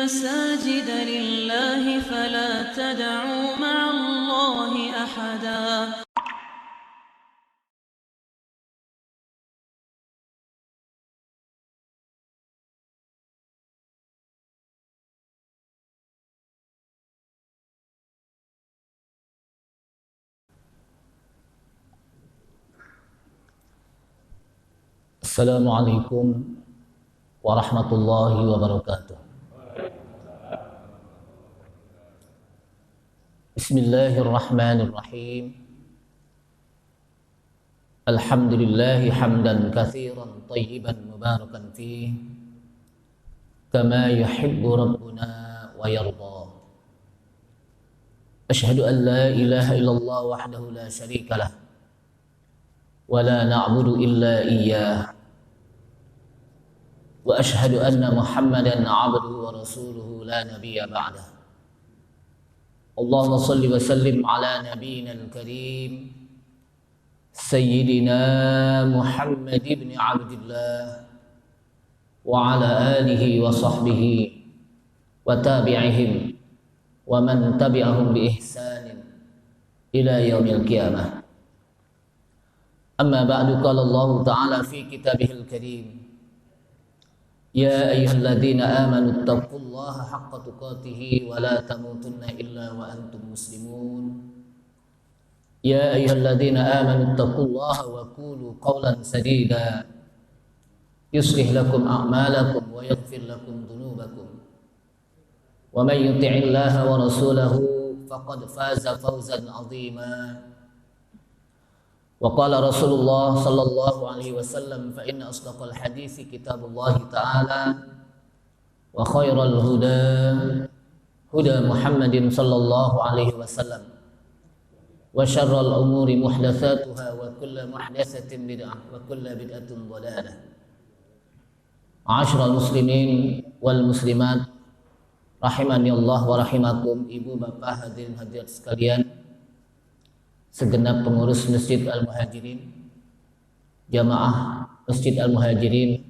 المساجد لله فلا تدعوا مع الله أحدا. Assalamualaikum warahmatullahi wabarakatuh. Bismillahirrahmanirrahim. Alhamdulillahi hamdan katsiran tayyiban mubarakan fih kama yuhibbu rabbuna wa yarda. Asyhadu an la ilaha illallah wahdahu la syarika lah wa la na'budu illa iyyah. Wa ashhadu anna Muhammadan 'abduhu wa rasuluhu la nabiyya ba'dah. Allahumma shalli wa sallim ala nabiyyina al-karim sayyidina Muhammad ibn Abdillah wa ala alihi wa sahbihi wa tabi'ihim wa man tabi'ahum bi ihsanin ila yaumil qiyamah. Amma ba'du, qala Allah ta'ala fi kitabihil karim: Ya ayyuhalladzina amanu taqullaha haqqa tuqatih wa la tamutunna illa wa antum muslimun. Ya ayyuhalladzina amanu taqullaha wa qulu qawlan sadida yuslih lakum a'malakum wa yaghfir lakum dhunubakum. Wa may yuti'illaha wa rasulahu faqad faza fawzan 'azima. Wa qala Rasulullah sallallahu alaihi wasallam: fa inna asdaqal hadithi kitabullah ta'ala wa khairal huda huda Muhammadin sallallahu alaihi wasallam wa syarral umuri muhdatsatuha wa kullu muhdatsatin bid'ah wa kullu bid'atin dhalalah. Ma'asyiral muslimin wal muslimat rahimani Allah wa rahimakum. Ibu bapak hadirin hadirat sekalian, segenap pengurus Masjid Al-Muhajirin, jamaah Masjid Al-Muhajirin,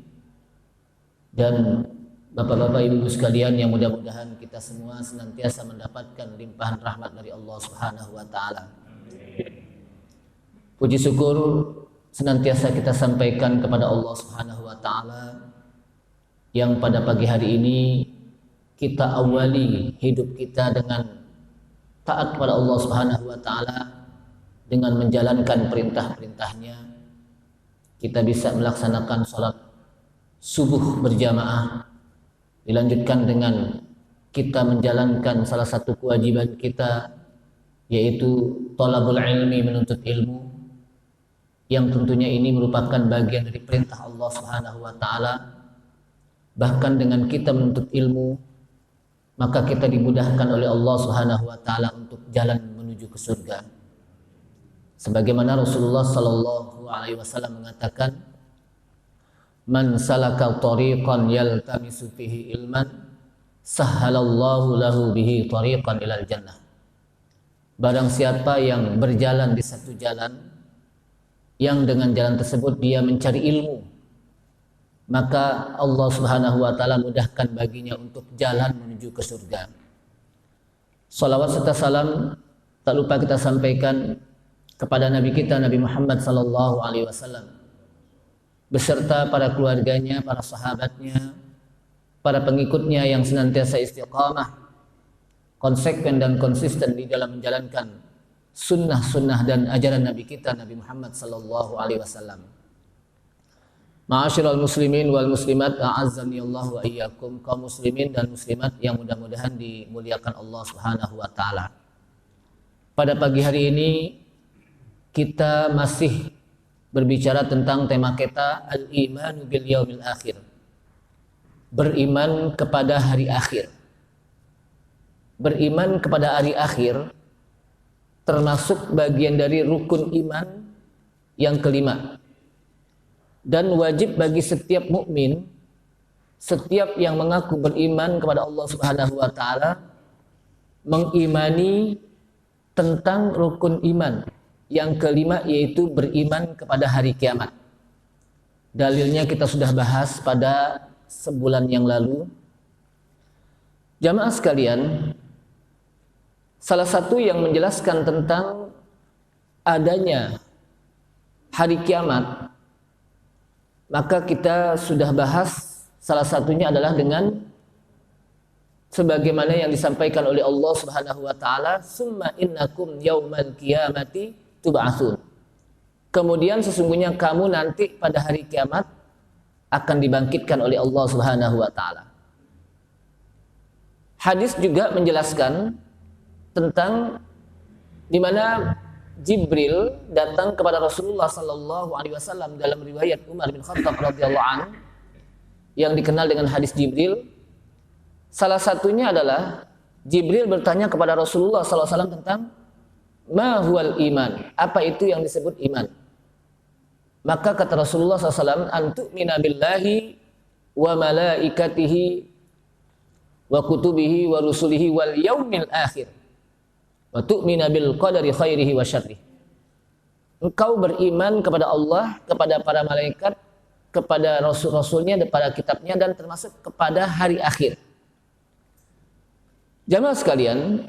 dan bapak-bapak ibu sekalian yang mudah-mudahan kita semua senantiasa mendapatkan limpahan rahmat dari Allah Subhanahu wa taala. Puji syukur senantiasa kita sampaikan kepada Allah Subhanahu wa taala yang pada pagi hari ini kita awali hidup kita dengan taat kepada Allah Subhanahu wa taala, dengan menjalankan perintah-perintahnya. Kita bisa melaksanakan sholat subuh berjamaah, dilanjutkan dengan kita menjalankan salah satu kewajiban kita, yaitu thalabul ilmi, menuntut ilmu, yang tentunya ini merupakan bagian dari perintah Allah Subhanahu wa taala. Bahkan dengan kita menuntut ilmu, maka kita dimudahkan oleh Allah Subhanahu wa taala untuk jalan menuju ke surga. Sebagaimana Rasulullah sallallahu alaihi wasallam mengatakan, man salaka tariqan yaltamisu fihi ilman sahhalallahu lahu bihi tariqan ilal jannah. Barang siapa yang berjalan di satu jalan, yang dengan jalan tersebut dia mencari ilmu, maka Allah Subhanahu wa taala mudahkan baginya untuk jalan menuju ke surga. Salawat serta salam tak lupa kita sampaikan kepada Nabi kita Nabi Muhammad sallallahu alaihi wasallam beserta para keluarganya, para sahabatnya, para pengikutnya yang senantiasa istiqamah, konsekuen dan konsisten di dalam menjalankan sunnah-sunnah dan ajaran Nabi kita Nabi Muhammad sallallahu alaihi wasallam. Ma'asyiral muslimin wal muslimat, a'azzani Allah wa iyyakum, kaum muslimin dan muslimat yang mudah-mudahan dimuliakan Allah Subhanahu wa taala. Pada pagi hari ini kita masih berbicara tentang tema kita al-imanu bil yaumil akhir. Beriman kepada hari akhir. Beriman kepada hari akhir termasuk bagian dari rukun iman yang kelima. Dan wajib bagi setiap mukmin, setiap yang mengaku beriman kepada Allah Subhanahu wa taala, mengimani tentang rukun iman yang kelima, yaitu beriman kepada hari kiamat. Dalilnya kita sudah bahas pada sebulan yang lalu, Jamaah sekalian, salah satu yang menjelaskan tentang adanya hari kiamat, maka kita sudah bahas, salah satunya adalah dengan sebagaimana yang disampaikan oleh Allah Subhanahu wa taala, "Summa innakum yaumal qiyamati tub'atsun." Kemudian sesungguhnya kamu nanti pada hari kiamat akan dibangkitkan oleh Allah Subhanahu wa taala. Hadis juga menjelaskan tentang di mana Jibril datang kepada Rasulullah sallallahu alaihi wasallam dalam riwayat Umar bin Khattab radhiyallahu anhu yang dikenal dengan hadis Jibril. Salah satunya adalah Jibril bertanya kepada Rasulullah sallallahu alaihi wasallam tentang ma huwal iman, apa itu yang disebut iman. Maka kata Rasulullah sallallahu alaihi wasallam, antu'mina billahi wa malaikatihi wa kutubihi wa rusulihi wal yaumil akhir wa tu'mina bil qadari khairihi wa syarrihi. Engkau beriman kepada Allah, kepada para malaikat, kepada rasul-rasulnya, kepada kitabnya, dan termasuk kepada hari akhir. Jamaah sekalian,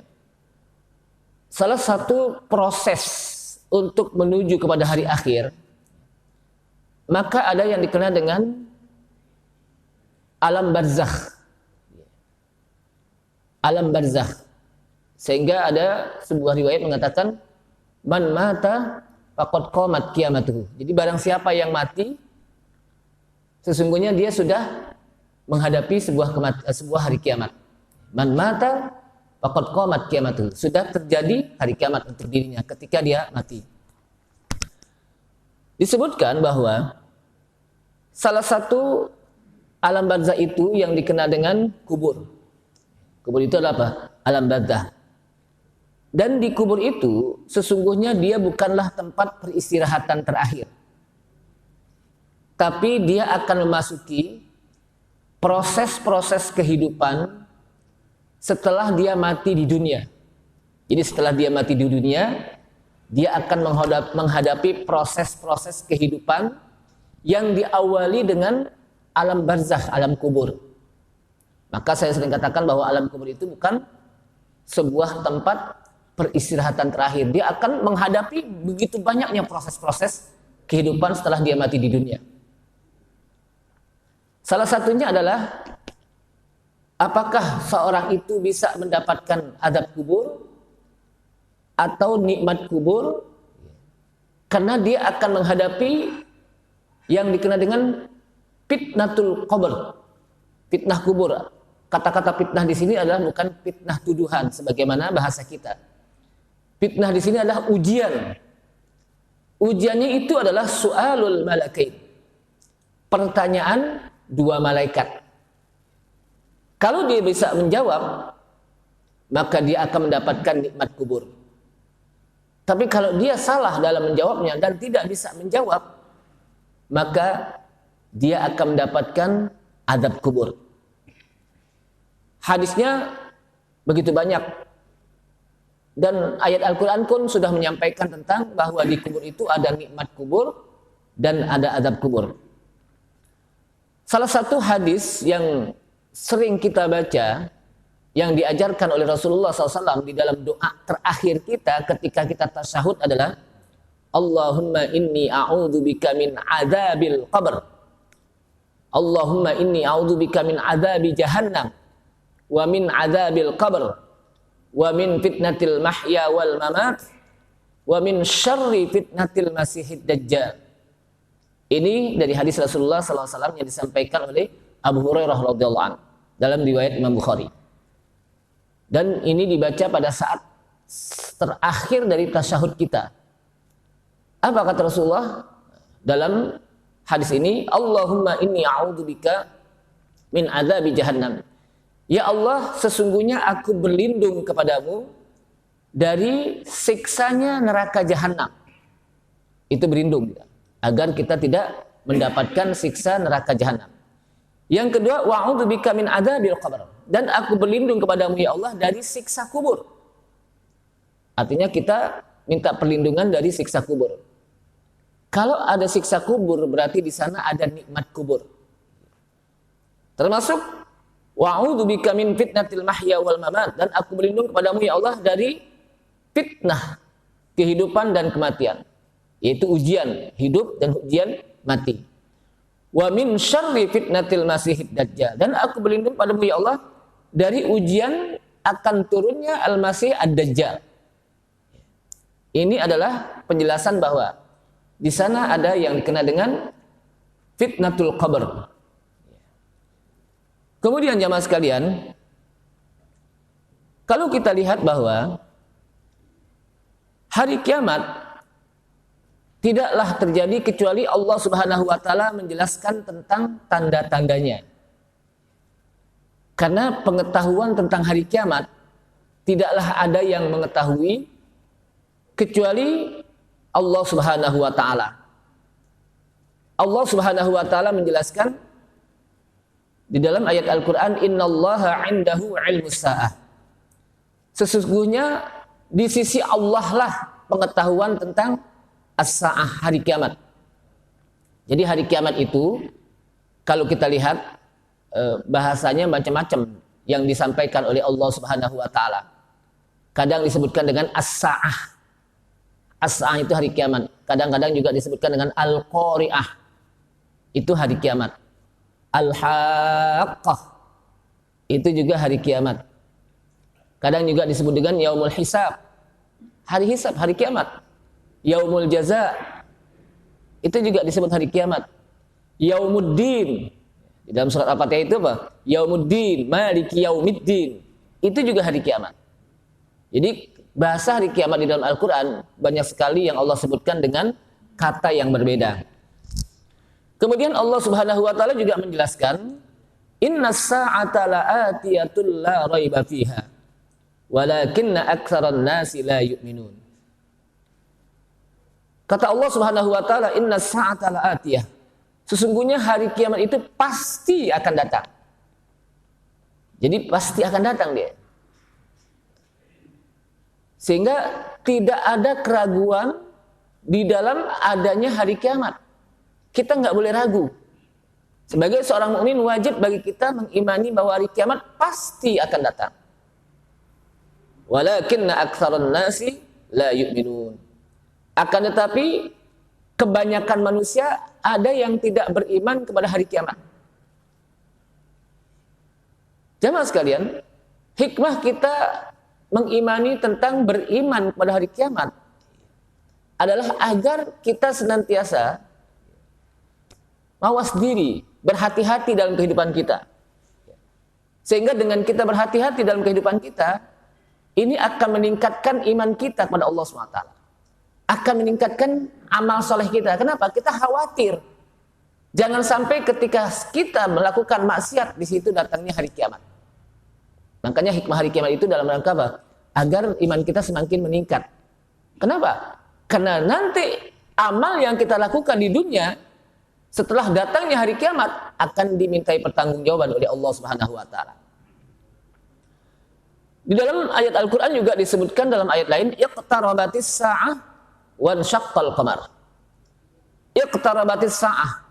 salah satu proses untuk menuju kepada hari akhir, maka ada yang dikenal dengan alam barzakh. Alam barzakh. Sehingga ada sebuah riwayat mengatakan man mata faqad qamat qiyamatuhu. Jadi barang siapa yang mati, sesungguhnya dia sudah menghadapi sebuah hari kiamat. Man mata faqad qamat qiyamatuhu. Sudah terjadi hari kiamat untuk dirinya ketika dia mati. Disebutkan bahwa salah satu alam barzakh itu yang dikenal dengan kubur. Kubur itu adalah apa? Alam barzakh. Dan di kubur itu sesungguhnya dia bukanlah tempat peristirahatan terakhir. Tapi dia akan memasuki proses-proses kehidupan setelah dia mati di dunia. Jadi setelah dia mati di dunia, dia akan menghadapi proses-proses kehidupan yang diawali dengan alam barzakh, alam kubur. Maka saya sering katakan bahwa alam kubur itu bukan sebuah tempat peristirahatan terakhir. Dia akan menghadapi begitu banyaknya proses-proses kehidupan setelah dia mati di dunia. Salah satunya adalah apakah seorang itu bisa mendapatkan adab kubur atau nikmat kubur, karena dia akan menghadapi yang dikenal dengan fitnatul qabr, fitnah kubur. Kata-kata fitnah di sini adalah bukan fitnah tuduhan sebagaimana bahasa kita. Fitnah di sini adalah ujian. Ujiannya itu adalah su'alul malakain. Pertanyaan dua malaikat. Kalau dia bisa menjawab, maka dia akan mendapatkan nikmat kubur. Tapi kalau dia salah dalam menjawabnya dan tidak bisa menjawab, maka dia akan mendapatkan azab kubur. Hadisnya begitu banyak. Dan ayat Al-Quran pun sudah menyampaikan tentang bahwa di kubur itu ada nikmat kubur dan ada azab kubur. Salah satu hadis yang sering kita baca, yang diajarkan oleh Rasulullah SAW di dalam doa terakhir kita ketika kita tasyahud adalah Allahumma inni a'udzubika min adzabil qabr. Allahumma inni a'udzubika min adzabi jahannam wa min adzabil qabr wa min fitnatil mahya wal mamat wa min syarri fitnatil masihid dajjal. Ini dari hadis Rasulullah SAW yang disampaikan oleh Abu Hurairah radhiyallahu anhu dalam riwayat Imam Bukhari. Dan ini dibaca pada saat terakhir dari tasyahud kita. Apa kata Rasulullah dalam hadis ini? Allahumma inni a'udzubika min adzabi jahannam. Ya Allah, sesungguhnya aku berlindung kepadamu dari siksanya neraka jahanam. Itu berlindung agar kita tidak mendapatkan siksa neraka jahanam. Yang kedua, wa'udzubika min adzabil qabr. Dan aku berlindung kepadamu ya Allah dari siksa kubur. Artinya kita minta perlindungan dari siksa kubur. Kalau ada siksa kubur berarti di sana ada nikmat kubur. Termasuk Wa a'udzubika min fitnatil mahya wal mamat, dan aku berlindung kepadamu ya Allah dari fitnah kehidupan dan kematian, yaitu ujian hidup dan ujian mati. Wa min syarri fitnatil masihid dajjal, dan aku berlindung padamu ya Allah dari ujian akan turunnya al-masih ad-dajjal. Ini adalah penjelasan bahwa di sana ada yang dikenal dengan fitnatul qabr. Kemudian jamaah sekalian, kalau kita lihat bahwa hari kiamat tidaklah terjadi kecuali Allah Subhanahu wa taala menjelaskan tentang tanda-tandanya. Karena pengetahuan tentang hari kiamat tidaklah ada yang mengetahui kecuali Allah Subhanahu wa taala. Allah Subhanahu wa taala menjelaskan di dalam ayat Al-Qur'an, innallaha 'indahu 'ilmus sa'ah. Sesungguhnya di sisi Allah lah pengetahuan tentang as-sa'ah, hari kiamat. Jadi hari kiamat itu kalau kita lihat bahasanya macam-macam yang disampaikan oleh Allah Subhanahu wa taala. Kadang disebutkan dengan as-sa'ah. As-sa'ah itu hari kiamat. Kadang-kadang juga disebutkan dengan al-qari'ah. Itu hari kiamat. Al-haqqah, itu juga hari kiamat. Kadang juga disebut dengan yaumul hisab, hari hisab, hari kiamat. Yaumul jaza, itu juga disebut hari kiamat. Yaumuddin, di dalam surat Al-Fatihah itu apa? Yaumuddin, maliki yaumiddin, itu juga hari kiamat. Jadi bahasa hari kiamat di dalam Al-Quran banyak sekali yang Allah sebutkan dengan kata yang berbeda. Kemudian Allah Subhanahu wa taala juga menjelaskan, innas sa'ata la'atiyatul la raiba fiha walakinna aktsaran nasi la yu'minun. Kata Allah Subhanahu wa taala, innas sa'ata la'atiyah. Sesungguhnya hari kiamat itu pasti akan datang. Jadi pasti akan datang dia. Sehingga tidak ada keraguan di dalam adanya hari kiamat. Kita nggak boleh ragu. Sebagai seorang mukmin wajib bagi kita mengimani bahwa hari kiamat pasti akan datang. Walakinna aktsaran nasi la yu'minun. Akan tetapi kebanyakan manusia ada yang tidak beriman kepada hari kiamat. Jamaah sekalian, hikmah kita mengimani tentang beriman kepada hari kiamat adalah agar kita senantiasa mawas diri, berhati-hati dalam kehidupan kita. Sehingga dengan kita berhati-hati dalam kehidupan kita, ini akan meningkatkan iman kita kepada Allah SWT. Akan meningkatkan amal soleh kita. Kenapa? Kita khawatir. Jangan sampai ketika kita melakukan maksiat, di situ datangnya hari kiamat. Makanya hikmah hari kiamat itu dalam rangka apa? Agar iman kita semakin meningkat. Kenapa? Karena nanti amal yang kita lakukan di dunia, setelah datangnya hari kiamat akan dimintai pertanggungjawaban oleh Allah Subhanahu wa taala. Di dalam ayat Al-Qur'an juga disebutkan dalam ayat lain, iqtarabatis sa'ah wan syaqqal qamar. Iqtarabatis sa'ah.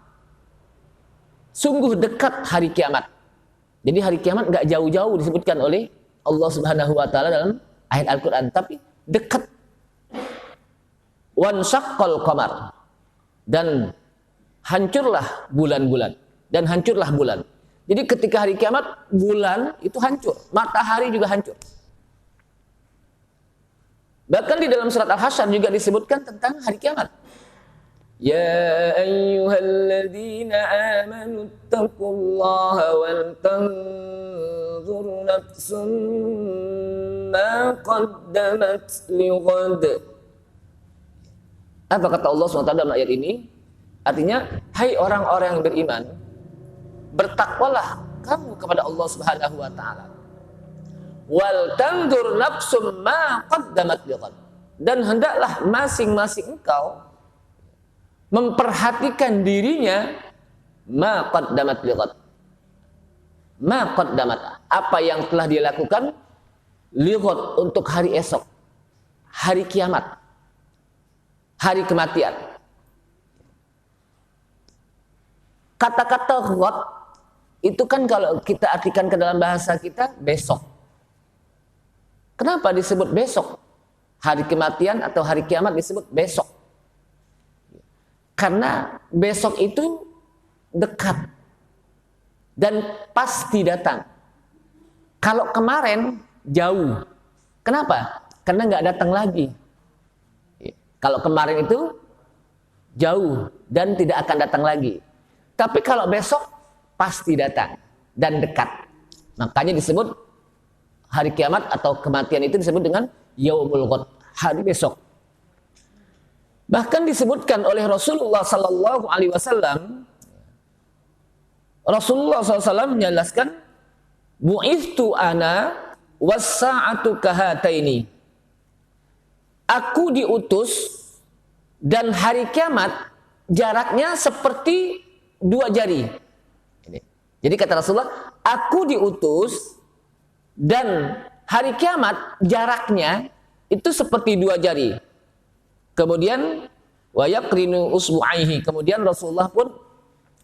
Sungguh dekat hari kiamat. Jadi hari kiamat enggak jauh-jauh disebutkan oleh Allah Subhanahu wa taala dalam ayat Al-Qur'an, tapi dekat. Wan syaqqal qamar. Dan hancurlah bulan-bulan, dan hancurlah bulan. Jadi ketika hari kiamat, bulan itu hancur, matahari juga hancur. Bahkan di dalam surat Al-Hasyr juga disebutkan tentang hari kiamat. Ya ayyuhalladzina amanu taqullaha wal tanzur nafsum ma qaddamat lighad. Apa kata Allah SWT dalam ayat ini? Artinya, hai orang-orang yang beriman, bertakwalah kamu kepada Allah Subhanahu wa taala. Wal tanzur nafsum ma qaddamat lighad. Dan hendaklah masing-masing engkau memperhatikan dirinya ma qaddamat lighad. Ma qaddamat, apa yang telah dia lakukan lighad, untuk hari esok, hari kiamat, hari kematian. Kata-kata ghad itu kan kalau kita artikan ke dalam bahasa kita besok. Kenapa disebut besok? Hari kematian atau hari kiamat disebut besok. Karena besok itu dekat dan pasti datang. Kalau kemarin jauh. Kenapa? Karena nggak datang lagi. Kalau kemarin itu jauh dan tidak akan datang lagi. Tapi kalau besok pasti datang dan dekat. Makanya disebut hari kiamat atau kematian itu disebut dengan yaumul ghad, hari besok. Bahkan disebutkan oleh Rasulullah sallallahu alaihi wasallam, Rasulullah SAW menjelaskan, bu'ithtu ana was-sa'atu kahataini. Aku diutus dan hari kiamat jaraknya seperti 2 jari. Jadi kata Rasulullah, aku diutus dan hari kiamat jaraknya itu seperti 2 jari. Kemudian wa yaqrinu usbu'aihi. Kemudian Rasulullah pun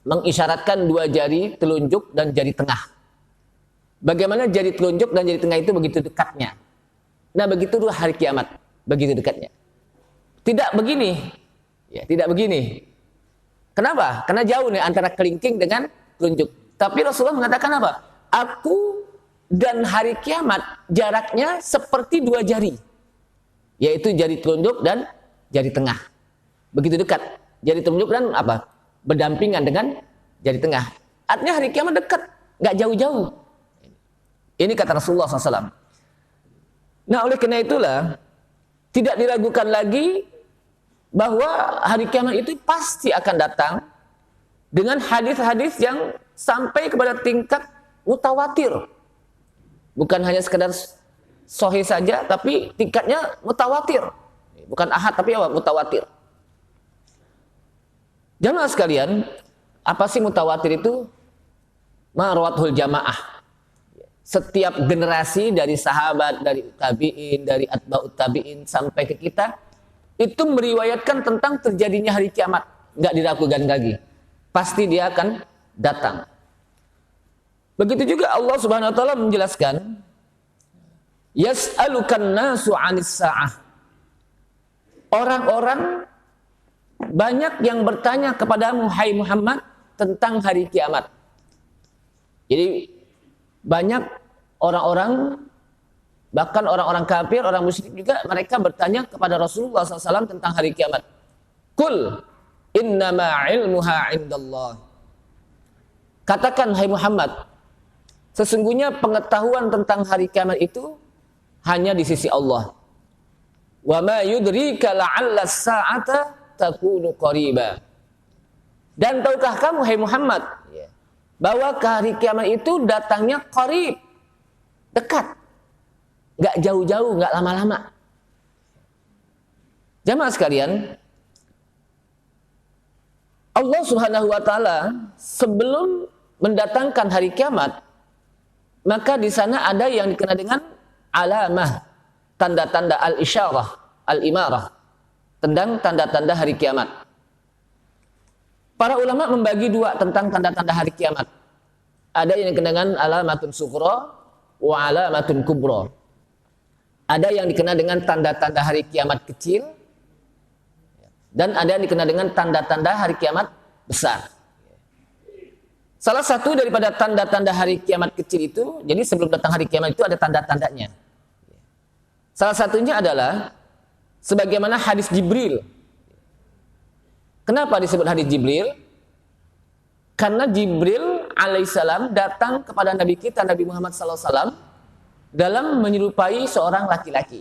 mengisyaratkan 2 jari telunjuk dan jari tengah. Bagaimana jari telunjuk dan jari tengah itu begitu dekatnya. Nah, begitu hari kiamat, begitu dekatnya. Tidak begini. Ya, tidak begini. Kenapa? Karena jauh nih antara kelingking dengan telunjuk. Tapi Rasulullah mengatakan apa? Aku dan hari kiamat jaraknya seperti 2 jari. Yaitu jari telunjuk dan jari tengah. Begitu dekat. Jari telunjuk dan apa? Berdampingan dengan jari tengah. Artinya hari kiamat dekat, nggak jauh-jauh. Ini kata Rasulullah SAW. Nah, oleh karena itulah tidak diragukan lagi bahwa hari kiamat itu pasti akan datang dengan hadis-hadis yang sampai kepada tingkat mutawatir. Bukan hanya sekedar sahih saja, tapi tingkatnya mutawatir. Bukan ahad, tapi apa? Mutawatir. Jamaah sekalian, apa sih mutawatir itu? Marwatul jamaah. Setiap generasi dari sahabat, dari tabi'in, dari atba'ut tabi'in sampai ke kita, itu meriwayatkan tentang terjadinya hari kiamat. Nggak diragukan lagi. Pasti dia akan datang. Begitu juga Allah Subhanahu wa taala menjelaskan, yas'alukan nasu 'anis sa'ah. Orang-orang banyak yang bertanya kepadamu, hai Muhammad, tentang hari kiamat. Jadi banyak orang-orang, bahkan orang-orang kafir, orang musyrik juga, mereka bertanya kepada Rasulullah SAW tentang hari kiamat. Kul innama ilmuha indallah. Katakan, hai Muhammad, sesungguhnya pengetahuan tentang hari kiamat itu hanya di sisi Allah. Wa ma yudrika la'alla as-sa'ata takunu qariba. Dan tahukah kamu, hai Muhammad, bahwa hari kiamat itu datangnya qarib, dekat, nggak jauh-jauh, nggak lama-lama. Jamaah sekalian, Allah Subhanahu wa taala sebelum mendatangkan hari kiamat, maka di sana ada yang dikenal dengan alamah, tanda-tanda al-isyarah, al-imarah, tentang tanda-tanda hari kiamat. Para ulama membagi 2 tentang tanda-tanda hari kiamat. Ada yang dikenal dengan alamatun sughra wa alamatun kubra. Ada yang dikenal dengan tanda-tanda hari kiamat kecil, dan ada yang dikenal dengan tanda-tanda hari kiamat besar. Salah satu daripada tanda-tanda hari kiamat kecil itu, jadi sebelum datang hari kiamat itu ada tanda-tandanya. Salah satunya adalah sebagaimana hadis Jibril. Kenapa disebut hadis Jibril? Karena Jibril alaihissalam datang kepada Nabi kita, Nabi Muhammad SAW, dalam menyerupai seorang laki-laki.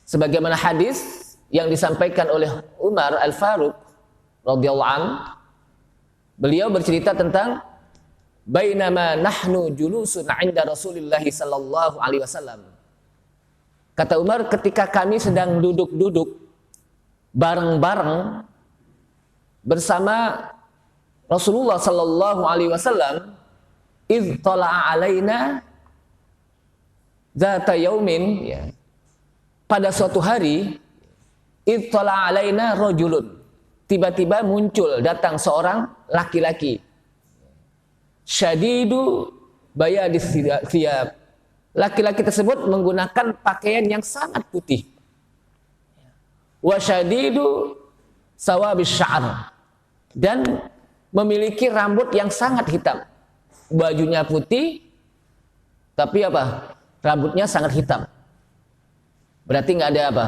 Sebagaimana hadis yang disampaikan oleh Umar Al-Faruq radhiyallahu anhu, beliau bercerita tentang bainama nahnu julusun 'inda Rasulillah sallallahu alaihi wasallam. Kata Umar, ketika kami sedang duduk-duduk bareng-bareng bersama Rasulullah sallallahu alaihi wasallam, idh tala'a alaina dzata yaumin, ya, pada suatu hari, idh tala'a alaina rajulun, tiba-tiba muncul, datang seorang laki-laki. syadidu bayadis thiyab. Laki-laki tersebut menggunakan pakaian yang sangat putih. Wa syadidu sawabis sya'r, dan memiliki rambut yang sangat hitam. Bajunya putih, tapi apa? Rambutnya sangat hitam. Berarti nggak ada apa?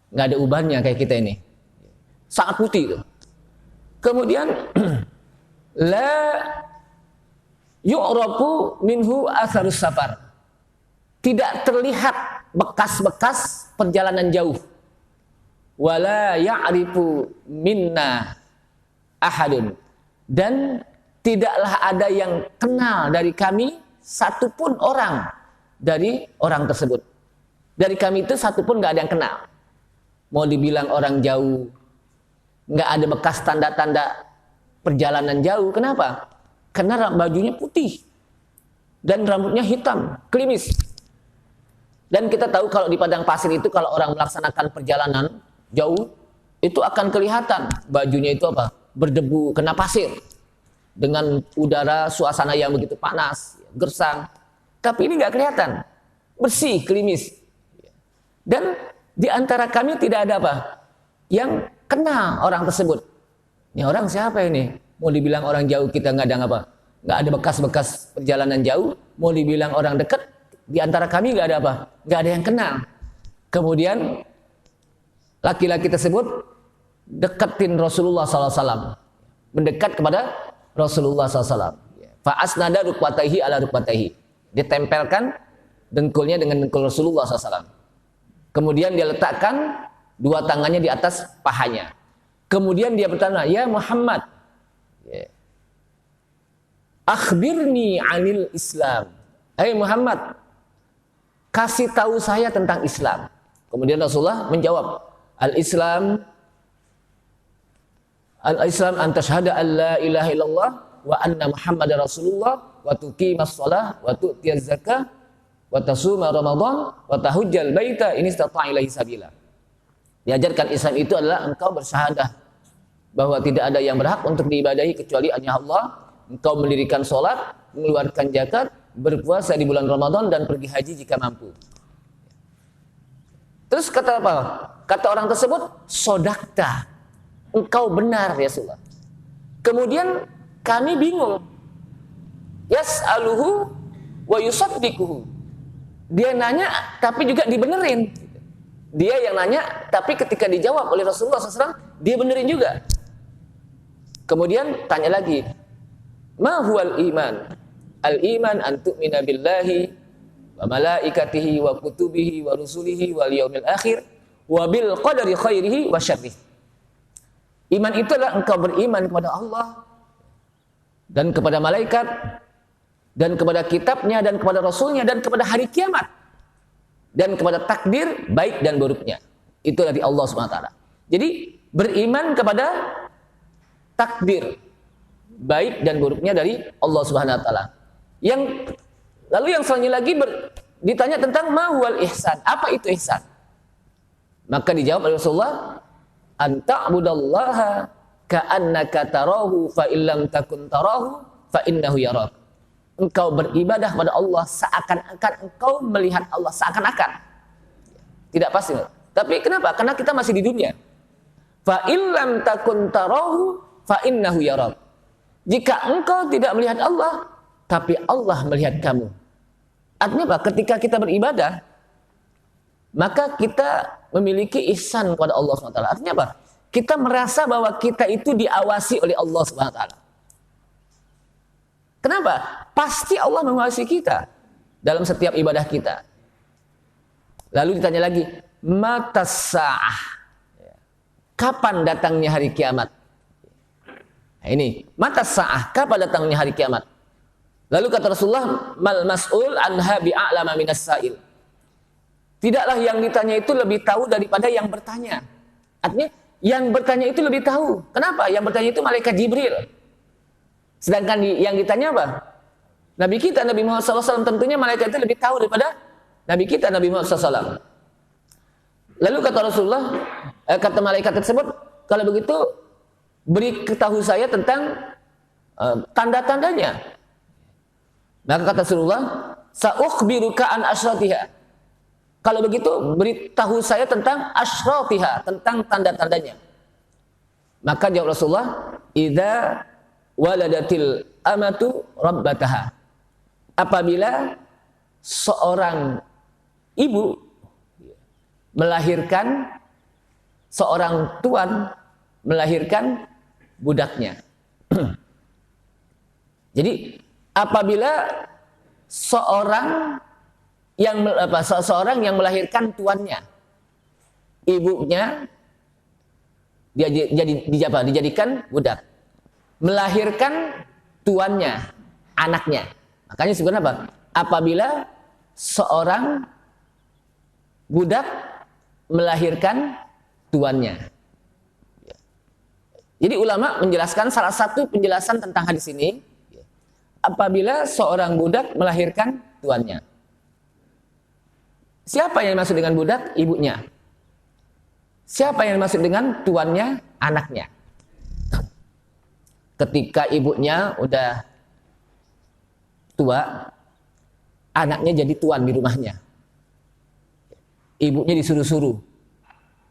Nggak ada ubannya kayak kita ini. Sangat putih itu. Kemudian la yu'rafu minhu atharus safar. Tidak terlihat bekas-bekas perjalanan jauh. Wala ya'rifu minna ahadun, dan tidaklah ada yang kenal dari kami satupun orang dari orang tersebut. Dari kami itu satupun nggak ada yang kenal. Mau dibilang orang jauh, nggak ada bekas tanda-tanda perjalanan jauh. Kenapa? Karena bajunya putih dan rambutnya hitam, klimis. Dan kita tahu kalau di padang pasir itu kalau orang melaksanakan perjalanan jauh itu akan kelihatan bajunya itu apa? Berdebu, kena pasir. Dengan udara suasana yang begitu panas, gersang. Tapi ini nggak kelihatan. Bersih, klimis. Dan di antara kami tidak ada apa? Yang kenal orang tersebut. Ini orang siapa ini? Mau dibilang orang jauh kita nggak ada apa? Nggak ada bekas-bekas perjalanan jauh. Mau dibilang orang dekat, di antara kami nggak ada apa? Nggak ada yang kenal. Kemudian laki-laki tersebut deketin Rasulullah SAW, mendekat kepada Rasulullah SAW. Fa'asnada rukbatayhi ala rukbatayhi. Ditempelkan dengkulnya dengan dengkul Rasulullah SAW. Kemudian dia letakkan dua tangannya di atas pahanya. Kemudian dia bertanya, ya Muhammad, akhbirni anil Islam. Hai Muhammad, kasih tahu saya tentang Islam. Kemudian Rasulullah menjawab, Al-Islam an tashhada an la ilaha illallah wa anna Muhammadar Rasulullah wa tuqimas shalah wa tu'tiyaz zakah wa tasuma Ramadan wa tahujjal baita in istata'a ilaihi sabila. Diajarkan Islam itu adalah engkau bersyahadah bahwa tidak ada yang berhak untuk diibadahi kecuali hanya Allah, engkau mendirikan salat, mengeluarkan zakat, berpuasa di bulan Ramadan dan pergi haji jika mampu. Terus kata apa? Kata orang tersebut, sodakta, engkau benar ya Rasulullah. Kemudian kami bingung. Yas'aluhu wa yusaddiquhu. Dia nanya tapi juga dibenerin. Dia yang nanya tapi ketika dijawab oleh Rasulullah SAW, dia benerin juga. Kemudian tanya lagi, ma huwal iman? Al-iman an tu'mina billahi wa malaikatihi wa kutubihi wa rusulihi wal yaumil akhir wa bil qadari khairihi wa syarrihi. Iman itu adalah engkau beriman kepada Allah dan kepada malaikat dan kepada kitabnya dan kepada rasulnya dan kepada hari kiamat dan kepada takdir baik dan buruknya. Itu dari Allah SWT. Jadi beriman kepada takdir baik dan buruknya dari Allah Subhanahu wa taala. Lalu yang selanjutnya lagi ditanya tentang ma huwal ihsan. Apa itu ihsan? Maka dijawab oleh Rasulullah, anta'budallaha ka'annaka tarahu fa illam takun tarahu fa innahu yarak. Engkau beribadah pada Allah seakan-akan engkau melihat Allah, seakan-akan. Tidak pasti. Tapi kenapa? Karena kita masih di dunia. Fa illam takun tarahu fa innahu yarak. Jika engkau tidak melihat Allah, tapi Allah melihat kamu. Artinya apa? Ketika kita beribadah, maka kita memiliki ihsan kepada Allah SWT. Artinya apa? Kita merasa bahwa kita itu diawasi oleh Allah SWT. Kenapa? Pasti Allah mengawasi kita dalam setiap ibadah kita. Lalu ditanya lagi, matas sa'ah. Kapan datangnya hari kiamat? Nah, ini, matas sa'ah. Kapan datangnya hari kiamat? Lalu kata Rasulullah, mal mas'ul anha bi'a'lama minas sa'il. Tidaklah yang ditanya itu lebih tahu daripada yang bertanya. Artinya yang bertanya itu lebih tahu. Kenapa? Yang bertanya itu malaikat Jibril. Sedangkan yang ditanya apa? Nabi kita, Nabi Muhammad SAW, tentunya malaikat itu lebih tahu daripada Nabi kita, Nabi Muhammad SAW. Lalu kata Rasulullah, kata malaikat tersebut, kalau begitu beri ketahui saya tentang tanda-tandanya. Maka kata Rasulullah, sa'ukhbiruka an asyratiha. Kalau begitu, beritahu saya tentang asyratiha, tentang tanda-tandanya. Maka jawab Rasulullah, idza waladatil amatu rabbataha. Apabila seorang ibu melahirkan, seorang tuan melahirkan budaknya. Jadi apabila seseorang yang melahirkan tuannya, ibunya dijadikan budak, melahirkan tuannya, anaknya. Makanya sebenarnya apa? Apabila seorang budak melahirkan tuannya. Jadi ulama menjelaskan, salah satu penjelasan tentang hadis ini, apabila seorang budak melahirkan tuannya. Siapa yang dimaksud dengan budak? Ibunya. Siapa yang dimaksud dengan tuannya? Anaknya. Ketika ibunya udah tua, anaknya jadi tuan di rumahnya. Ibunya disuruh-suruh,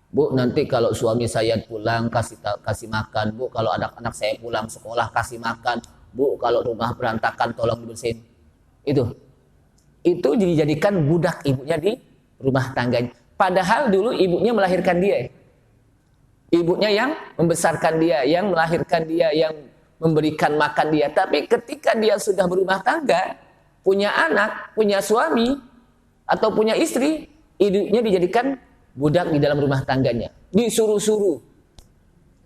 Bu, nanti kalau suami saya pulang kasih makan. Bu, kalau anak-anak saya pulang sekolah kasih makan. Bu, kalau rumah berantakan tolong dibersihin. Itu dijadikan budak ibunya di rumah tangganya. Padahal dulu ibunya melahirkan dia. Ibunya yang membesarkan dia, yang melahirkan dia, yang memberikan makan dia. Tapi ketika dia sudah berumah tangga, punya anak, punya suami, atau punya istri, ibunya dijadikan budak di dalam rumah tangganya. Disuruh-suruh.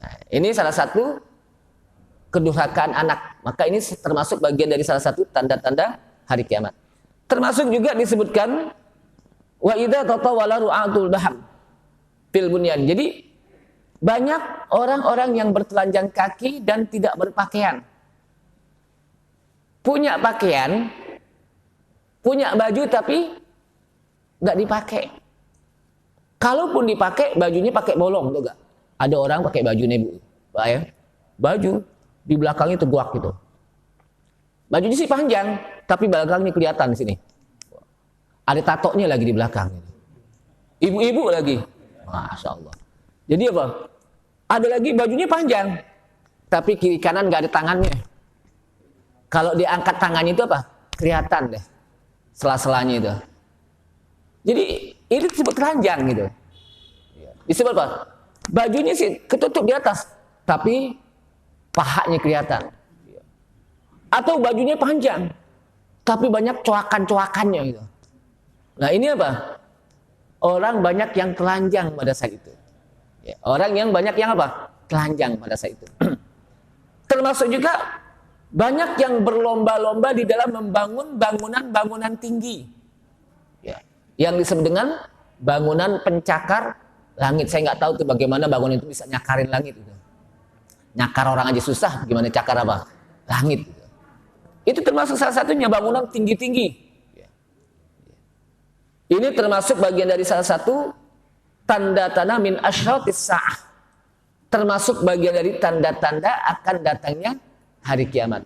Nah, ini salah satu kedurhakaan anak. Maka ini termasuk bagian dari salah satu tanda-tanda hari kiamat. Termasuk juga disebutkan wa idza tatawala ru'atul baham fil bunyan. Jadi banyak orang-orang yang bertelanjang kaki dan tidak berpakaian. Punya pakaian, punya baju tapi nggak dipakai. Kalaupun dipakai, bajunya pakai bolong, tuh gak? Ada orang pakai baju nih, Bu. Pak ya, baju di belakangnya teguak gitu. Bajunya sih panjang, tapi belakangnya kelihatan di sini. Ada tatonya lagi di belakang. Ibu-ibu lagi, Masya Allah. Jadi apa? Ada lagi bajunya panjang, tapi kiri kanan nggak ada tangannya. Kalau diangkat tangannya itu apa? Kelihatan deh, sela-selanya itu. Jadi ini disebut telanjang gitu. Disebut apa? Bajunya sih ketutup di atas, tapi pahanya kelihatan. Atau bajunya panjang, tapi banyak coakan-coakannya gitu. Nah ini apa? Orang banyak yang telanjang pada saat itu. Orang yang banyak yang apa? Telanjang pada saat itu. Termasuk juga banyak yang berlomba-lomba di dalam membangun bangunan-bangunan tinggi. Yang disebut dengan bangunan pencakar langit. Saya nggak tahu tuh bagaimana bangunan itu bisa nyakarin langit itu. Nyakar orang aja susah, gimana cakar apa? Langit. Itu termasuk salah satunya bangunan tinggi-tinggi. Ini termasuk bagian dari salah satu tanda-tanda min asyratis sa'ah. Termasuk bagian dari tanda-tanda akan datangnya hari kiamat.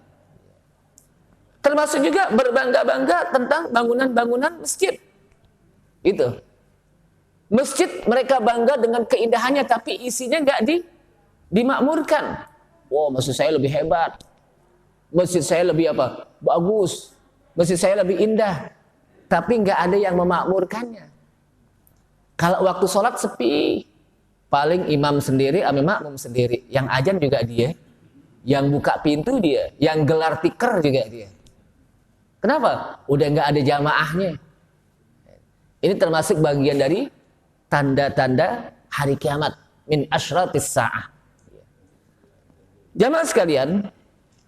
Termasuk juga berbangga-bangga tentang bangunan-bangunan masjid. Itu. Masjid mereka bangga dengan keindahannya, tapi isinya nggak dimakmurkan. Wow, masjid saya lebih hebat. Masjid saya lebih apa? Bagus. Masjid saya lebih indah. Tapi nggak ada yang memakmurkannya. Kalau waktu sholat sepi, paling imam sendiri, makmum sendiri. Yang azan juga dia, yang buka pintu dia, yang gelar tikar juga dia. Kenapa? Udah nggak ada jamaahnya. Ini termasuk bagian dari tanda-tanda hari kiamat min asyratis sa'ah. Jamaah sekalian,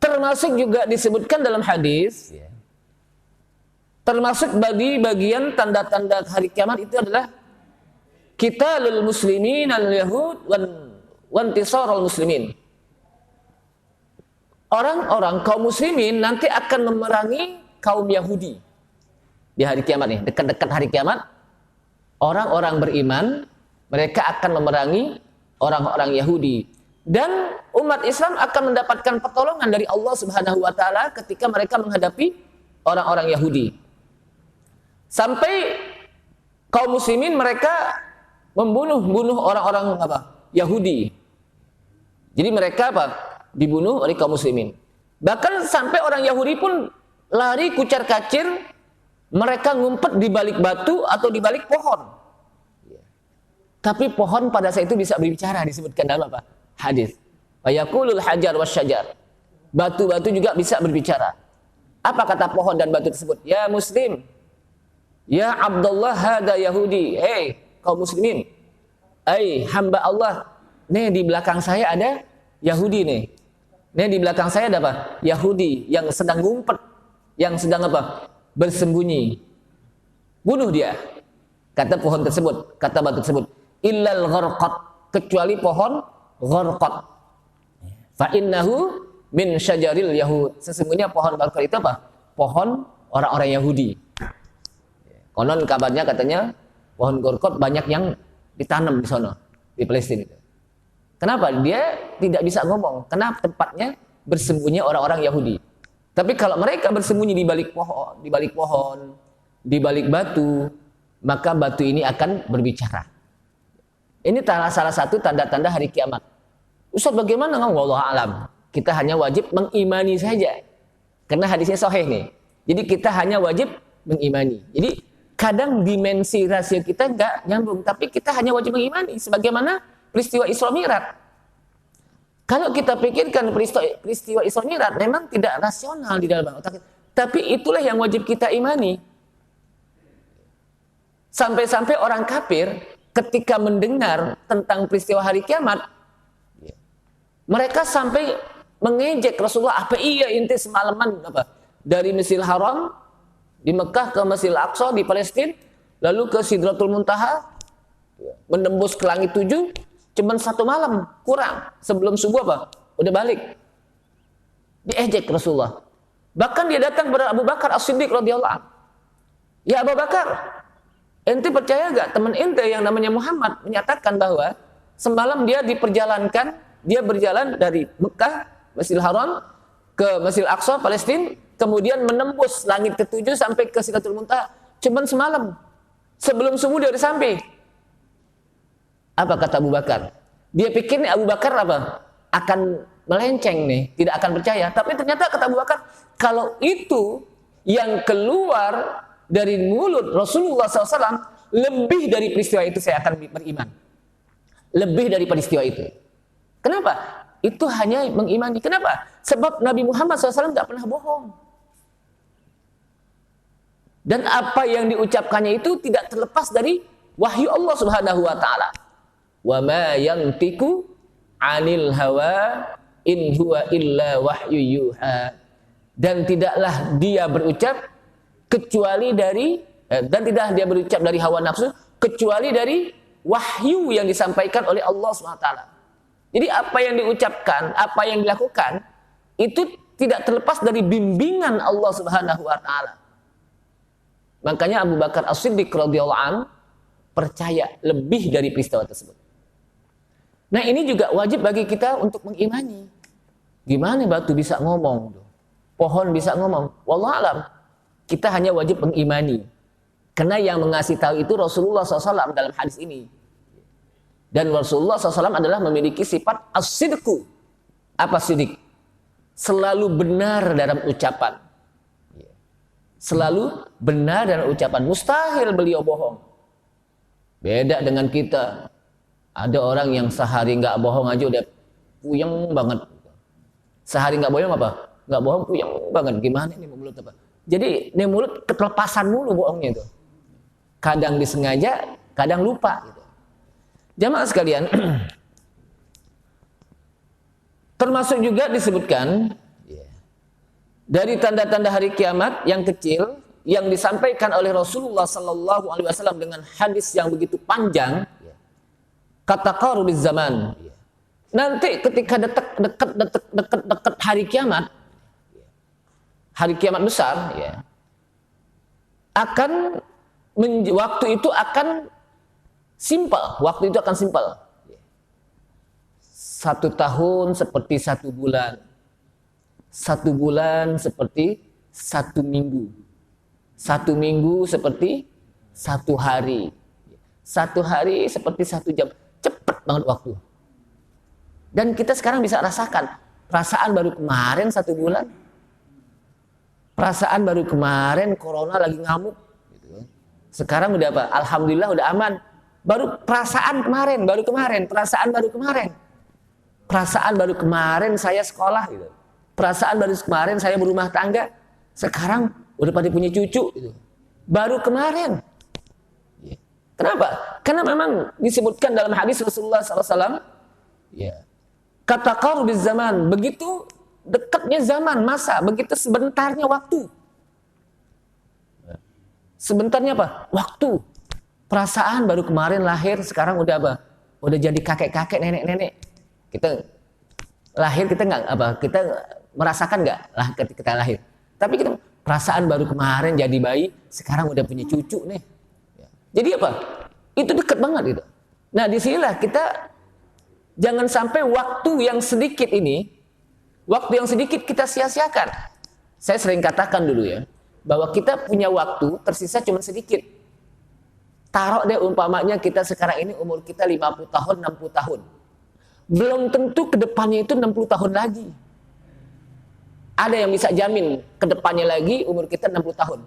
termasuk juga disebutkan dalam hadis, termasuk bagi bagian tanda-tanda hari kiamat itu adalah qitalul muslimin al-yahud wa intisarul muslimin. Orang-orang kaum muslimin nanti akan memerangi kaum Yahudi. Di hari kiamat nih, dekat-dekat hari kiamat, orang-orang beriman mereka akan memerangi orang-orang Yahudi, dan umat Islam akan mendapatkan pertolongan dari Allah Subhanahu wa taala ketika mereka menghadapi orang-orang Yahudi. Sampai kaum muslimin mereka membunuh orang-orang Yahudi. Jadi mereka dibunuh oleh kaum muslimin. Bahkan sampai orang Yahudi pun lari kucar-kacir, mereka ngumpet di balik batu atau di balik pohon. Tapi pohon pada saat itu bisa berbicara, disebutkan dalam hadis. Fayaqulul hajar wasyajar. Batu-batu juga bisa berbicara. Apa kata pohon dan batu tersebut? Ya muslim, ya Abdullah hada Yahudi. Hei kaum muslimin, hamba Allah, nih di belakang saya ada Yahudi nih. Nih di belakang saya ada Yahudi yang sedang ngumpet, yang sedang bersembunyi. Bunuh dia. Kata pohon tersebut, kata batu tersebut. Illal gharqat, kecuali pohon gharqat. Fa innahu min syajaril yahud. Sesungguhnya pohon gharqat itu pohon orang-orang Yahudi. Konon kabarnya katanya pohon gharqat banyak yang ditanam di sana, di Palestina. Kenapa? Dia tidak bisa ngomong. Kenapa? Tempatnya bersembunyi orang-orang Yahudi. Tapi kalau mereka bersembunyi di balik pohon, di balik batu, maka batu ini akan berbicara. Ini salah satu tanda-tanda hari kiamat. Ustaz, bagaimana? Wallahu alam. Kita hanya wajib mengimani saja. Karena hadisnya sahih nih. Jadi kita hanya wajib mengimani. Jadi kadang dimensi rasio kita enggak nyambung, tapi kita hanya wajib mengimani sebagaimana peristiwa Isra Mi'raj. Kalau kita pikirkan peristiwa Isra Mi'raj memang tidak rasional di dalam otak kita, tapi itulah yang wajib kita imani. Sampai-sampai orang kafir ketika mendengar tentang peristiwa hari kiamat, mereka sampai mengejek Rasulullah, apa iya inti semalaman dari Masjidil Haram di Mekah ke Masjidil Aqsa di Palestina, lalu ke Sidratul Muntaha, menembus ke langit 7, cuman 1 malam kurang, sebelum subuh udah balik. Diejek Rasulullah. Bahkan dia datang kepada Abu Bakar As-Siddiq radhiyallahu anhu. Ya Abu Bakar, ente percaya gak teman ente yang namanya Muhammad menyatakan bahwa semalam dia berjalan dari Mekah, Masjidil Haram ke Masjidil Aqsa Palestina, kemudian menembus langit ke-7 sampai ke Sidratul Muntaha cuman semalam. Sebelum subuh dia udah sampai. Apa kata Abu Bakar? Dia pikir nih Abu Bakar akan melenceng nih, tidak akan percaya. Tapi ternyata kata Abu Bakar, kalau itu yang keluar dari mulut Rasulullah SAW, lebih dari peristiwa itu saya akan beriman. Lebih dari peristiwa itu. Kenapa? Itu hanya mengimani. Kenapa? Sebab Nabi Muhammad SAW tidak pernah bohong. Dan apa yang diucapkannya itu tidak terlepas dari wahyu Allah Subhanahu wa taala. Wa ma yantiqu 'anil hawa in huwa illa wahyu yuha. Dan tidaklah dia berucap kecuali dari dari hawa nafsu, kecuali dari wahyu yang disampaikan oleh Allah Subhanahu wa taala. Jadi apa yang diucapkan, apa yang dilakukan itu tidak terlepas dari bimbingan Allah Subhanahu wa taala. Makanya Abu Bakar As-Siddiq radhiyallahu anhu percaya lebih dari peristiwa tersebut. Nah, ini juga wajib bagi kita untuk mengimani. Gimana batu bisa ngomong? Pohon bisa ngomong? Wallahu alam. Kita hanya wajib mengimani. Karena yang mengasih tahu itu Rasulullah SAW dalam hadis ini. Dan Rasulullah SAW adalah memiliki sifat as-sidqu. Apa sidik? Selalu benar dalam ucapan. Selalu benar dalam ucapan. Mustahil beliau bohong. Beda dengan kita. Ada orang yang sehari nggak bohong aja udah puyeng banget. Sehari nggak bohong apa? Nggak bohong puyeng banget. Gimana ini mulut apa? Jadi ini mulut ketelepasan mulu bohongnya itu. Kadang disengaja, kadang lupa. Gitu. Jamaah sekalian, termasuk juga disebutkan dari tanda-tanda hari kiamat yang kecil yang disampaikan oleh Rasulullah Sallallahu Alaihi Wasallam dengan hadis yang begitu panjang. Kata qarubiz zaman. Nanti ketika dekat hari kiamat besar, waktu itu akan simpel. 1 tahun seperti 1 bulan. 1 bulan seperti 1 minggu. 1 minggu seperti 1 hari. 1 hari seperti 1 jam. Cepat banget waktu. Dan kita sekarang bisa rasakan. Perasaan baru kemarin 1 bulan. Perasaan baru kemarin corona lagi ngamuk. Sekarang udah apa? Alhamdulillah udah aman. Baru perasaan kemarin, perasaan baru kemarin. Perasaan baru kemarin saya sekolah gitu. Perasaan baru kemarin saya berumah tangga. Sekarang udah pada punya cucu gitu. Baru kemarin. Kenapa? Karena memang disebutkan dalam hadis Rasulullah SAW, ya, kata qarubiz zaman, begitu dekatnya zaman, masa, begitu sebentarnya waktu. Sebentarnya apa? Waktu. Perasaan baru kemarin lahir, sekarang udah apa? Udah jadi kakek-kakek, nenek-nenek. Kita lahir, kita nggak apa? Kita merasakan nggak lah ketika kita lahir? Tapi kita perasaan baru kemarin jadi bayi, sekarang udah punya cucu nih. Jadi apa? Itu dekat banget gitu. Nah, disinilah kita jangan sampai waktu yang sedikit ini, waktu yang sedikit kita sia-siakan. Saya sering katakan dulu ya, bahwa kita punya waktu tersisa cuma sedikit. Taruh deh umpamanya kita sekarang ini umur kita 50 tahun, 60 tahun. Belum tentu kedepannya itu 60 tahun lagi. Ada yang bisa jamin kedepannya lagi umur kita 60 tahun.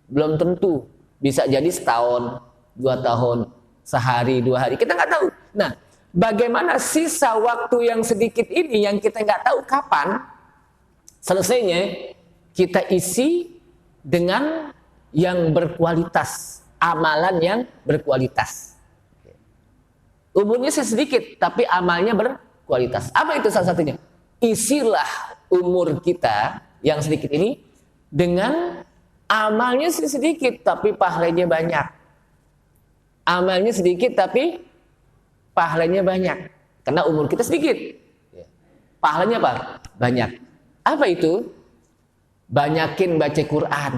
Belum tentu. Bisa jadi setahun, 2 tahun, sehari, 2 hari. Kita nggak tahu. Nah, bagaimana sisa waktu yang sedikit ini yang kita nggak tahu kapan selesainya, kita isi dengan yang berkualitas, amalan yang berkualitas. Umurnya sedikit, tapi amalnya berkualitas. Apa itu salah satunya? Isilah umur kita yang sedikit ini dengan amalnya sedikit, tapi pahalanya banyak. Amalnya sedikit, tapi pahalanya banyak. Karena umur kita sedikit. Pahalanya apa? Banyak. Apa itu? Banyakin baca Quran.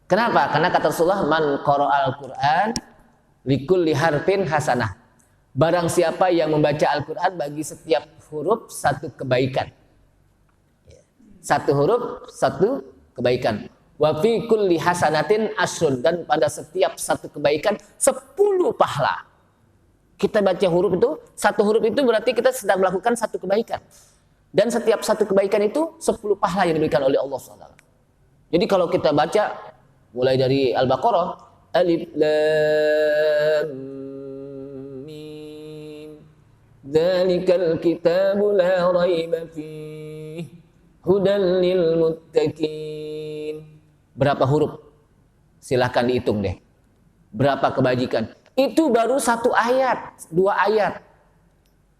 Kenapa? Karena kata Rasulullah, man qara'al Quran likulli harfin hasanah. Barang siapa yang membaca Al-Quran, bagi setiap huruf 1 kebaikan. 1 huruf 1 kebaikan. Wa fi kulli hasanatin asrun, dan pada setiap 1 kebaikan 10 pahala. Kita baca huruf itu, 1 huruf itu berarti kita sedang melakukan 1 kebaikan. Dan setiap 1 kebaikan itu 10 pahala yang diberikan oleh Allah SWT. Jadi kalau kita baca mulai dari Al-Baqarah, Alif Lam Mim, Dzalikal kitabu la raiba fihi, Hudan lil muttaqin. Berapa huruf? Silahkan dihitung deh. Berapa kebajikan? Itu baru 1 ayat, 2 ayat.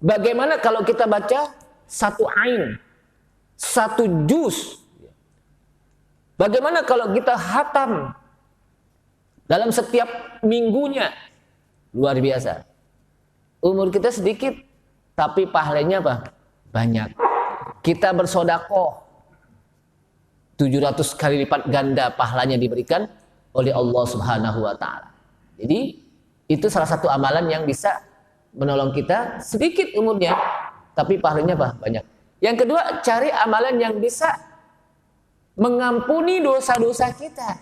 Bagaimana kalau kita baca 1 ain, 1 juz? Bagaimana kalau kita khatam dalam setiap minggunya? Luar biasa. Umur kita sedikit, tapi pahalanya apa? Banyak. Kita bersedekah, 700 kali lipat ganda pahalanya diberikan oleh Allah Subhanahu wa taala. Jadi itu salah satu amalan yang bisa menolong kita sedikit umurnya, tapi pahalanya apa? Banyak. Yang kedua, cari amalan yang bisa mengampuni dosa-dosa kita.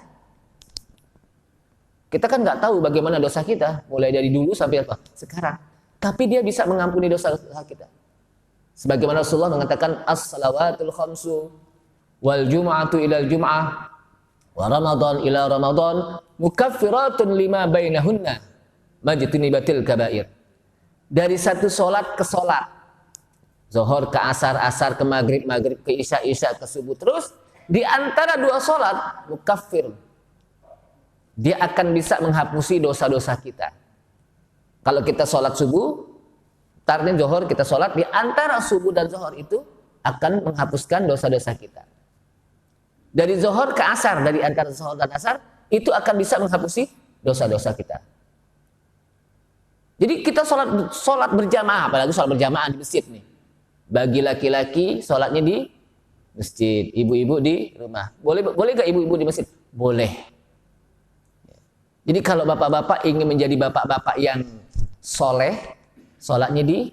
Kita kan nggak tahu bagaimana dosa kita, mulai dari dulu sampai apa? Sekarang. Tapi dia bisa mengampuni dosa-dosa kita. Sebagaimana Rasulullah mengatakan, as-salawatul khamsu wal jum'atu ilal jum'ah wa ramadan ila ramadan mukaffiratun lima bainahunna majtunibatil kabair. Dari satu solat ke solat, zuhur ke asar, asar ke maghrib, maghrib ke isya, isya ke subuh, terus di antara 2 solat mukaffir, dia akan bisa menghapusi dosa-dosa kita. Kalau kita solat subuh, tarnya zuhur kita solat, di antara subuh dan zuhur itu akan menghapuskan dosa-dosa kita. Dari zuhur ke asar, dari antara zuhur dan asar, itu akan bisa menghapusi dosa-dosa kita. Jadi kita solat berjamaah, apalagi solat berjamaah di masjid nih. Bagi laki-laki solatnya di masjid, ibu-ibu di rumah. Boleh gak ibu-ibu di masjid? Boleh. Jadi kalau bapak-bapak ingin menjadi bapak-bapak yang soleh, solatnya di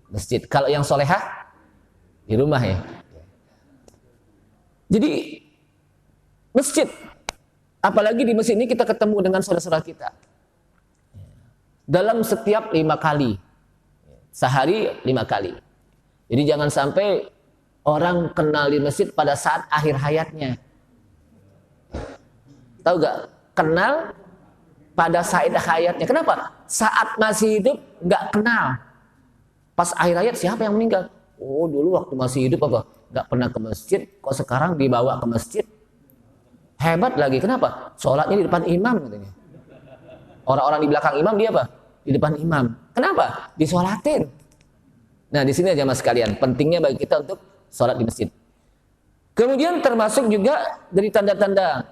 masjid. Kalau yang solehah di rumah ya. Jadi masjid, apalagi di masjid ini kita ketemu dengan saudara-saudara kita dalam setiap 5 kali, sehari 5 kali. Jadi jangan sampai orang kenal di masjid pada saat akhir hayatnya. Tahu gak? Kenal pada saat hayatnya. Kenapa? Saat masih hidup gak kenal. Pas akhir hayat siapa yang meninggal? Oh dulu waktu masih hidup apa? Gak pernah ke masjid, kok sekarang dibawa ke masjid? Hebat lagi, kenapa? Sholatnya di depan imam katanya. Orang-orang di belakang imam dia apa? Di depan imam. Kenapa? Disolatin. Nah di sini aja mas sekalian, pentingnya bagi kita untuk sholat di masjid. Kemudian termasuk juga dari tanda-tanda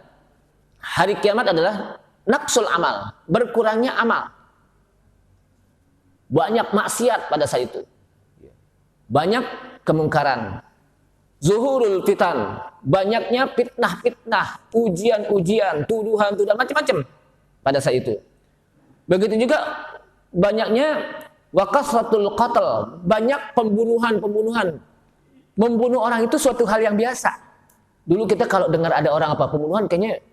hari kiamat adalah naqsul amal, berkurangnya amal. Banyak maksiat pada saat itu. Banyak kemungkaran. Zuhurul fitan, banyaknya fitnah-fitnah, ujian-ujian, tuduhan-tuduhan macam-macam pada saat itu. Begitu juga banyaknya wakasratul qatl, banyak pembunuhan-pembunuhan. Membunuh orang itu suatu hal yang biasa. Dulu kita kalau dengar ada orang apa pembunuhan kayaknya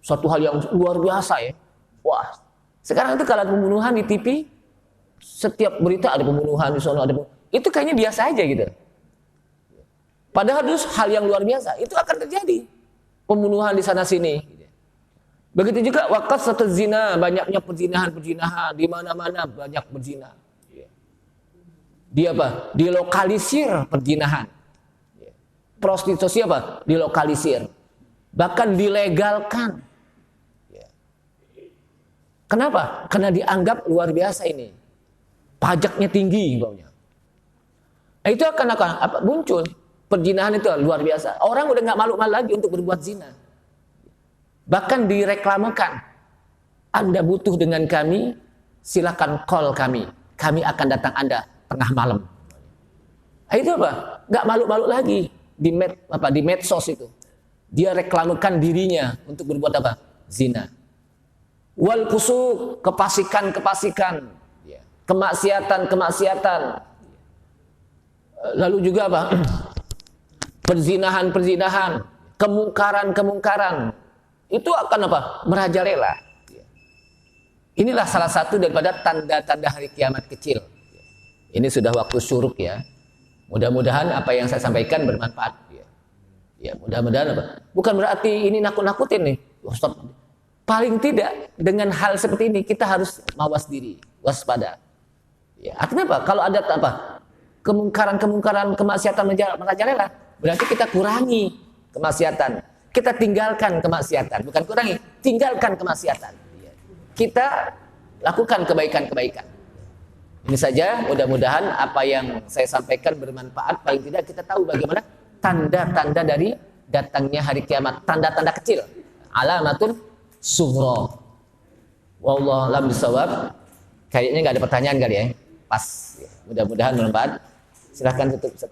suatu hal yang luar biasa ya. Wah, sekarang itu kalau pembunuhan di TV, setiap berita ada pembunuhan di sana ada itu kayaknya biasa aja gitu. Padahal itu hal yang luar biasa, itu akan terjadi. Pembunuhan di sana sini. Begitu juga wakasratul zina, banyaknya perzinahan-perzinahan, di mana-mana banyak berzina. Dia apa? Dilokalisir perzinahan. Prostitusi apa? Dilokalisir. Bahkan dilegalkan. Kenapa? Karena dianggap luar biasa ini. Pajaknya tinggi baunya. Itu akan apa? Muncul. Perzinahan itu luar biasa. Orang udah nggak malu-malu lagi untuk berbuat zina. Bahkan direklamekan. Anda butuh dengan kami, silakan call kami. Kami akan datang Anda tengah malam. Itu apa? Nggak malu-malu lagi di medsos itu. Dia reklamekan dirinya untuk berbuat apa? Zina. Wal fusuk, kepasikan, kemaksiatan. Lalu juga apa? Perzinahan, kemungkaran. Itu akan apa? Merajalela. Inilah salah satu daripada tanda-tanda hari kiamat kecil. Ini sudah waktu syuruk ya. Mudah-mudahan apa yang saya sampaikan bermanfaat. Ya, mudah-mudahan apa? Bukan berarti ini nakut-nakutin nih. Stop. Paling tidak dengan hal seperti ini kita harus mawas diri, waspada. Ya, artinya apa? Kalau ada apa? Kemungkaran, kemaksiatan merajalela, berarti kita kurangi kemaksiatan. Kita tinggalkan kemaksiatan, bukan kurangi, tinggalkan kemaksiatan. Kita lakukan kebaikan-kebaikan. Ini saja, mudah-mudahan apa yang saya sampaikan bermanfaat. Paling tidak kita tahu bagaimana tanda-tanda dari datangnya hari kiamat, tanda-tanda kecil, alamatun sughra. Wallahu a'lam bishawab. Kayaknya nggak ada pertanyaan kali ya. Pas. Mudah-mudahan bermanfaat. Silahkan tutup.